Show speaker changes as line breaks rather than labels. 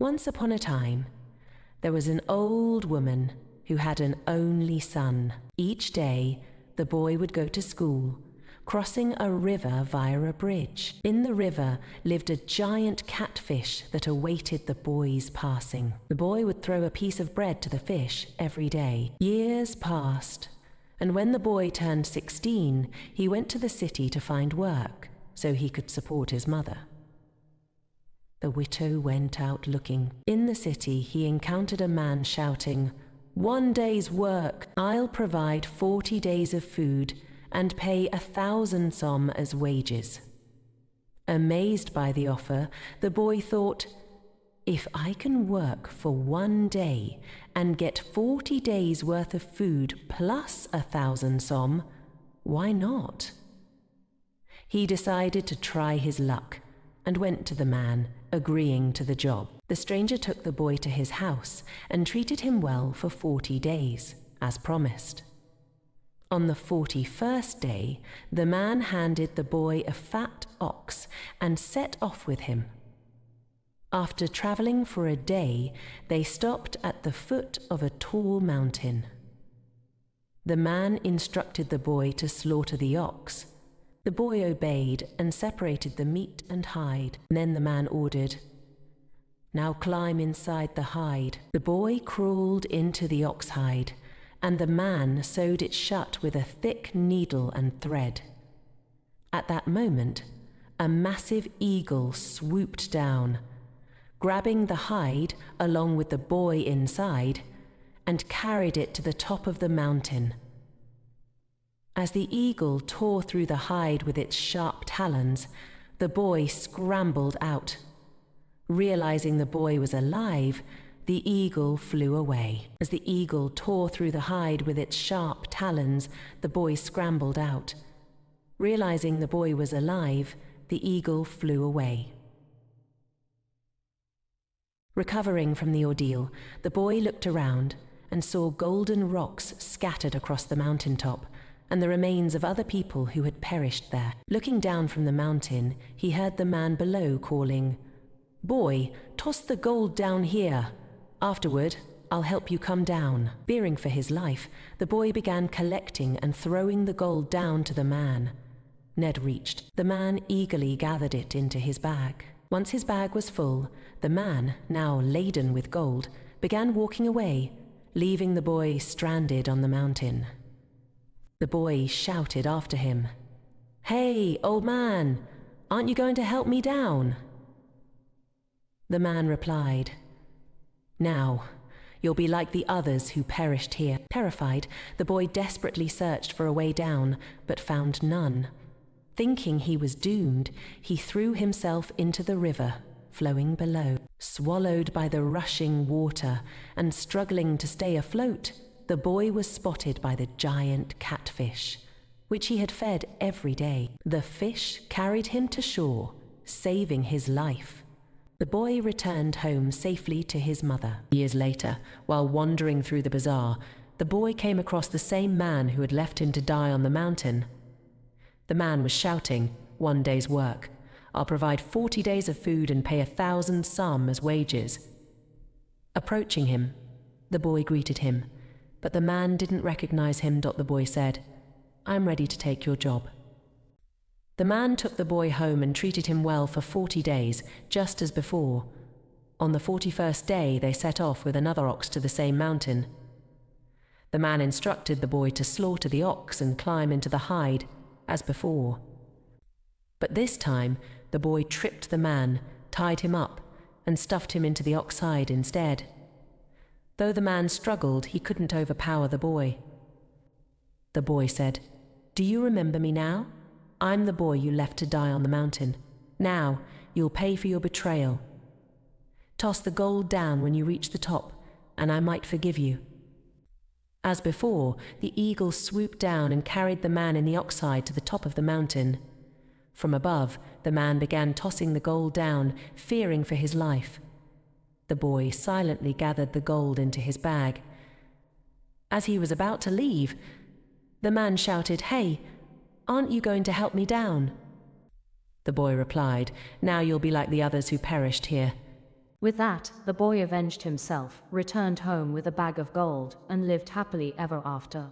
Once upon a time, there was an old woman who had an only son. Each day, the boy would go to school, crossing a river via a bridge. In the river lived a giant catfish that awaited the boy's passing. The boy would throw a piece of bread to the fish every day. Years passed, and when the boy turned 16, he went to the city to find work so he could support his mother. The widow went out looking. In the city, he encountered a man shouting, "1 day's work. I'll provide 40 days of food and pay 1,000 som as wages." Amazed by the offer, the boy thought, if I can work for 1 day and get 40 days worth of food plus 1,000 som, why not? He decided to try his luck and went to the man, agreeing to the job. The stranger took the boy to his house and treated him well for 40 days, as promised. On the 41st day, the man handed the boy a fat ox and set off with him. After traveling for a day, they stopped at the foot of a tall mountain. The man instructed the boy to slaughter the ox. The boy obeyed and separated the meat and hide. Then the man ordered, "Now climb inside the hide." The boy crawled into the oxhide, and the man sewed it shut with a thick needle and thread. At that moment, a massive eagle swooped down, grabbing the hide along with the boy inside, and carried it to the top of the mountain. As the eagle tore through the hide with its sharp talons, the boy scrambled out. Realizing the boy was alive, the eagle flew away. As the eagle tore through the hide with its sharp talons, the boy scrambled out. Realizing the boy was alive, the eagle flew away. Recovering from the ordeal, the boy looked around and saw golden rocks scattered across the mountaintop, and the remains of other people who had perished there. Looking down from the mountain, he heard the man below calling, "Boy, toss the gold down here. Afterward, I'll help you come down." Fearing for his life, the boy began collecting and throwing the gold down to the man. Ned reached. The man eagerly gathered it into his bag. Once his bag was full, the man, now laden with gold, began walking away, leaving the boy stranded on the mountain. The boy shouted after him, "Hey, old man, aren't you going to help me down?" The man replied, "Now, you'll be like the others who perished here." Terrified, the boy desperately searched for a way down, but found none. Thinking he was doomed, he threw himself into the river, flowing below. Swallowed by the rushing water and struggling to stay afloat, the boy was spotted by the giant catfish, which he had fed every day. The fish carried him to shore, saving his life. The boy returned home safely to his mother. Years later, while wandering through the bazaar, the boy came across the same man who had left him to die on the mountain. The man was shouting, "1 day's work. I'll provide 40 days of food and pay 1,000 som as wages." Approaching him, the boy greeted him, but the man didn't recognize him. The boy said, "I'm ready to take your job." The man took the boy home and treated him well for 40 days, just as before. On the 41st day, they set off with another ox to the same mountain. The man instructed the boy to slaughter the ox and climb into the hide, as before. But this time, the boy tripped the man, tied him up, and stuffed him into the ox hide instead. Though the man struggled, he couldn't overpower the boy. The boy said, "Do you remember me now? I'm the boy you left to die on the mountain. Now, you'll pay for your betrayal. Toss the gold down when you reach the top, and I might forgive you." As before, the eagle swooped down and carried the man in the oxhide to the top of the mountain. From above, the man began tossing the gold down, fearing for his life. The boy silently gathered the gold into his bag. As he was about to leave, the man shouted, "Hey, aren't you going to help me down?" The boy replied, "Now you'll be like the others who perished here."
With that, the boy avenged himself, returned home with a bag of gold, and lived happily ever after.